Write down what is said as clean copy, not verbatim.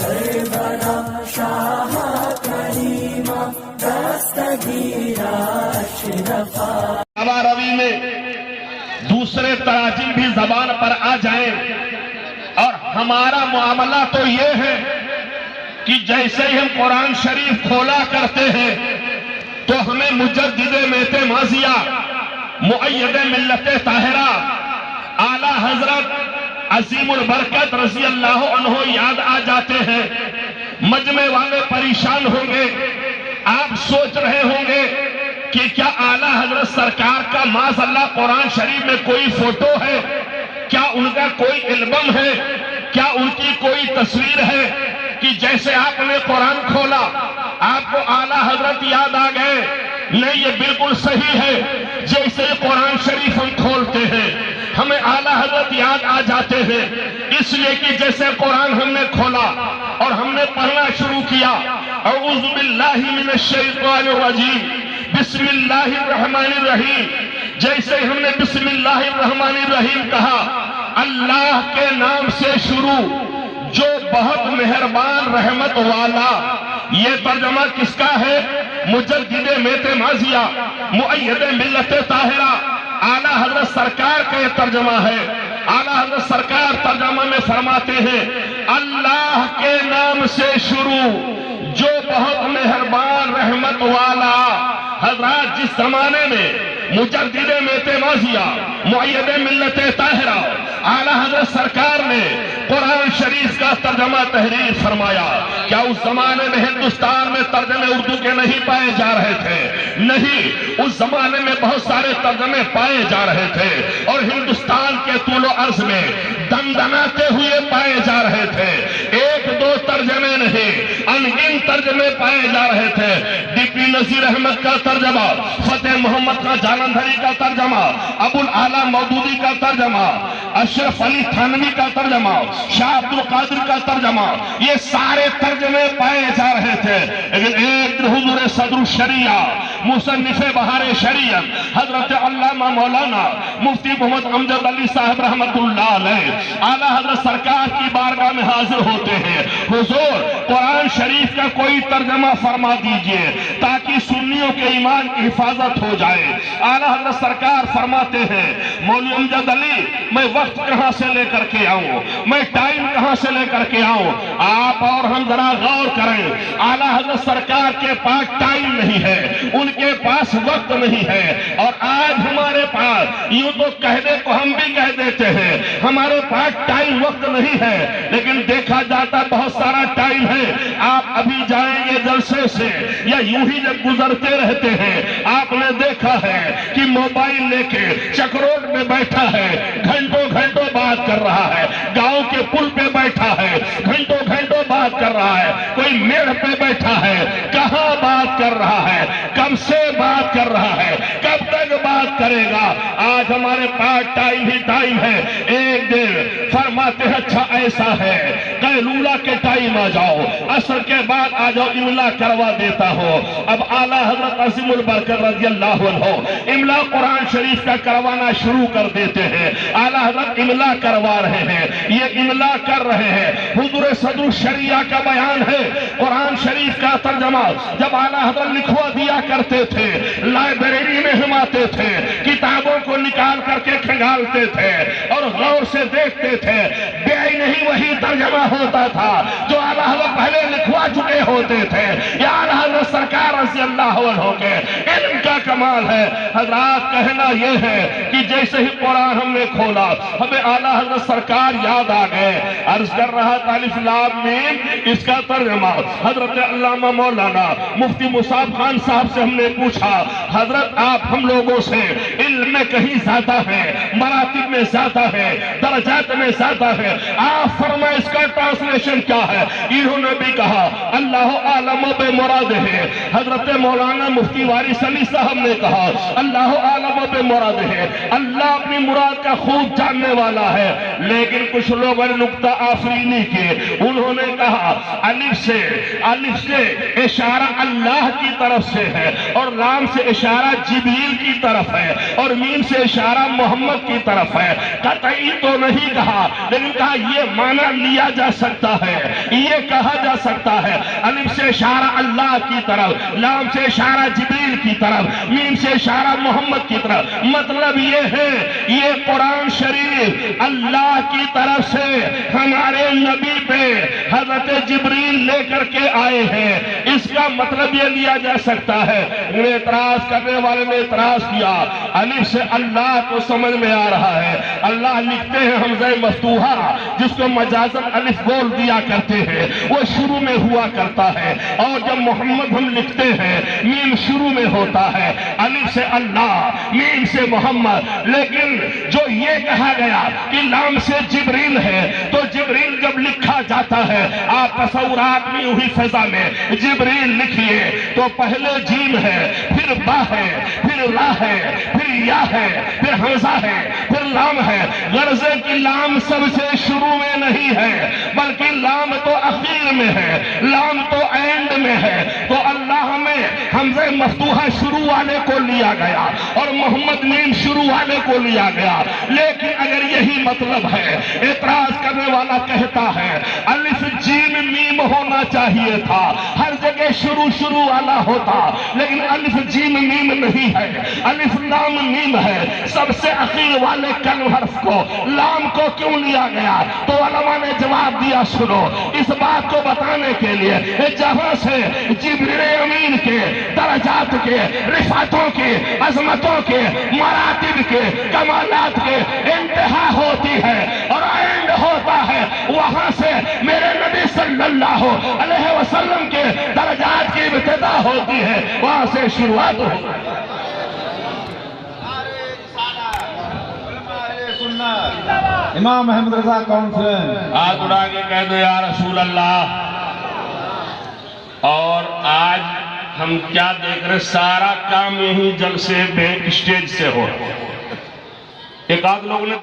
سربراہ شاہ کریمہ دستگیرہ اشرفا۔ روی میں دوسرے تراجم بھی زبان پر آ جائیں اور ہمارا معاملہ تو یہ ہے کہ جیسے ہی ہم قرآن شریف کھولا کرتے ہیں تو ہمیں مجدد میت ماضیہ مؤید ملت طاہرہ اعلیٰ حضرت عظیم البرکت رضی اللہ عنہ یاد آ جاتے ہیں۔ مجمع والے پریشان ہوں گے، آپ سوچ رہے ہوں گے کہ کیا اعلیٰ حضرت سرکار کا معاذ اللہ قرآن شریف میں کوئی فوٹو ہے، کیا ان کا کوئی البم ہے، کیا ان کی کوئی تصویر ہے کہ جیسے آپ نے قرآن کھولا آپ کو اعلیٰ حضرت یاد آ گئے؟ نہیں، یہ بالکل صحیح ہے۔ جیسے قرآن شریف ہم کھولتے ہیں ہمیں اعلیٰ حضرت یاد آ جاتے ہیں، اس لیے کہ جیسے قرآن ہم نے کھولا اور ہم نے پڑھنا شروع کیا، اعوذ باللہ من الشیطان الرجیم بسم اللہ الرحمن الرحیم، جیسے ہم نے بسم اللہ الرحمن الرحیم کہا، اللہ کے نام سے شروع جو بہت مہربان رحمت والا۔ یہ ترجمہ کس کا ہے؟ مجدد میت ماضیہ مؤید ملت طاہرہ اعلیٰ حضرت سرکار کا یہ ترجمہ ہے۔ اعلیٰ حضرت سرکار ترجمہ میں فرماتے ہیں اللہ کے نام سے شروع جو بہت مہربان رحمت والا۔ حضرات، جس زمانے میں مجدد میت ماضیہ مؤید ملت طاہرہ اعلیٰ حضرت سرکار نے قرآن شریف کا ترجمہ تحریر فرمایا، کیا اس زمانے میں ہندوستان میں ترجمے اردو کے نہیں پائے جا رہے تھے؟ نہیں، اس زمانے میں بہت سارے ترجمے پائے جا رہے تھے اور ہندوستان کے طول و عرض میں دندناتے ہوئے پائے جا رہے تھے۔ ایک دو ترجمے نہیں، انگن ترجمے پائے جا رہے تھے۔ ڈی پی نذیر احمد کا ترجمہ، فتح محمد کا جالندھری کا ترجمہ، ابو الاعلیٰ مودودی کا ترجمہ، اشرف علی تھانوی کا ترجمہ، شاہ عبد القادر کا ترجمہ، یہ سارے ترجمے پائے جا رہے تھے۔ لیکن ایک حضور صدر الشریعہ مصنف بہار شریعت حضرت علامہ مولانا مفتی محمد امجد علی صاحب رحمت اللہ علیہ اعلیٰ حضرت سرکار کی بارگاہ میں حاضر ہوتے ہیں، حضور قرآن شریف کا کوئی ترجمہ فرما دیجئے تاکہ سنیوں کے ایمان کی حفاظت ہو جائے۔ اعلیٰ حضرت سرکار فرماتے ہیں مولوی امجد علی، میں وقت کہاں سے لے کر کے آؤں، میں ٹائم کہاں سے لے کر کے آؤں؟ آپ اور ہم ذرا غور کریں، اعلیٰ حضرت سرکار کے پاس ٹائم نہیں ہے، ان کے پاس وقت نہیں ہے، اور آج ہمارے پاس یوں تو کہنے کو ہم بھی کہہ دیتے ہیں ہمارے پاس ٹائم وقت نہیں ہے، لیکن دیکھا جاتا بہت سارا ٹائم ہے۔ آپ ابھی جائیں گے جلسے سے یا یوں ہی جب گزرتے رہتے ہیں آپ نے دیکھا ہے کہ موبائل لے کے چک روڈ میں بیٹھا ہے، گھنٹوں گھنٹوں بات کر رہا ہے، گاؤں کے پل پہ بیٹھا ہے، گھنٹوں گھنٹوں بات کر رہا ہے، کوئی میڑ پہ بیٹھا ہے، کہاں بات کر رہا ہے، کب سے بات کر رہا ہے، کب تک بات کرے گا؟ آج ہمارے پاس ٹائم ہی ٹائم ہے۔ ایک دن فرماتے ہیں اچھا ایسا ہے قیلولہ کے ٹائم آ جاؤ، عصر کے بعد آ جاؤ، املا کروا دیتا ہو۔ اب اعلیٰ حضرت عظیم البرکت رضی اللہ عنہ املا قرآن شریف کا کروانا شروع کر دیتے ہیں۔ اعلیٰ حضرت املا کروا رہے ہیں، یہ املا کر رہے ہیں، حضور صدر الشریعہ کا بیان ہے۔ قرآن شریف کا ترجمہ جب اعلیٰ حضرت لکھوا دیا کرتے تھے، لائبریری میں ہم آتے تھے، کتابوں کو نکال کر کے کھنگالتے تھے اور غور سے دیکھتے تھے، بے نہیں وہی ترجمہ ہوتا تھا جو اعلیٰ حضرت پہلے لکھوا چکے ہوتے تھے۔ یہ اعلیٰ حضرت سرکار رضی اللہ عنہ کے علم کا کمال ہے۔ حضرات، کہنا یہ ہے کہ جیسے ہی قرآن ہم نے کھولا ہمیں اعلیٰ حضرت سرکار یاد آ گئے۔ عرض کر رہا تھا الف لام میم، اس کا ترجمہ حضرت علامہ مولانا مفتی مصعب خان صاحب سے ہم نے پوچھا، حضرت آپ ہم لوگوں سے علم میں کہیں زیادہ ہے، مراتب میں زیادہ ہے، درجات میں زیادہ ہے، آپ فرمائیں اس کا ٹرانسلیشن کیا ہے؟ انہوں نے بھی کہا اللہ اللہ عالم بے مراد ہے. حضرت مولانا مفتی وارث علی صاحب نے کہا اللہ عالم بے مراد ہے, اللہ اپنی مراد کا خوب جاننے والا ہے. لیکن کچھ لوگوں نے نقطہ آفرینی کی, انہوں نے کہا الف سے اشارہ اللہ کی طرف سے ہے, اور لام سے اشارہ جبریل کی طرف ہے, اور میم سے اشارہ محمد کی طرف ہے. قطعی تو نہیں کہا, لیکن کہا یہ معنی لیا جا سکتا ہے, یہ کہا جا سکتا ہے الف سے اشارہ اللہ کی طرف, لام سے اشارہ جبریل کی طرف, میم سے اشارہ محمد کی طرف. مطلب یہ ہے یہ قرآن شریف اللہ کی طرف سے ہمارے نبی پہ حضرت جبریل لے کر کے آئے ہیں. اس کا مطلب یہ لیا جا سکتا ہے. انہیں اعتراض کرنے والے نے اعتراض کیا الف سے اللہ کو سمجھ میں آ رہا ہے, اللہ لکھتے ہیں حمزہ مفتوحہ جس کو مجازن الف بول دیا کرتے ہیں, وہ شروع میں ہوا کرتا ہے, اور جب محمد ہم لکھتے ہیں میم شروع میں ہوتا ہے, الف سے اللہ میم سے محمد. لیکن جو یہ کہا گیا کہ لام سے جبریل ہے, تو جبریل جب لکھا جاتا ہے آپ تصورات میں وہی فضا میں جبریل لکھیے تو پہلے جیم ہے, پھر با ہے, پھر را ہے, پھر یا ہے, پھر حمزہ ہے, پھر لام ہے. غرض کی لام سب سے شروع میں نہیں ہے بلکہ لام تو اخیر میں ہے, لام تو اینڈ میں ہے. تو اللہ میں حمزہ مفتوحہ شروع والے کو لیا گیا اور محمد میم شروع والے کو لیا گیا. لیکن اگر یہی مطلب ہے, اعتراض کرنے والا کہتا ہے الف جیم میم ہونا چاہیے تھا, ہر جگہ شروع والا ہوتا, لیکن الف جیم میم نہیں ہے, الف لام میم ہے. سب سے اخیر والے کلم حرف کو لام کو کیوں لیا گیا؟ تو علماء نے جواب دیا, سنو اس بات کو بتانے کے لیے جہاں سے جبریل امین کے درجات کے, رفعتوں کے, عظمتوں کے, مراتب کے, کمالات کے انتہا ہوتی ہے اور اینڈ ہوتا ہے, وہاں سے میرے نبی صلی اللہ علیہ وسلم کے درجات کی ابتدا ہوتی ہے, وہاں سے شروعات ہوتی ہے. امام محمد رضا کانفرنس ہاتھ اڑا کے کہہ دو یا رسول اللہ. اور آج ہم کیا دیکھ رہے, سارا کام یہی جلسے بیک اسٹیج سے ہو رہا ہے. ایک آدھ لوگ نے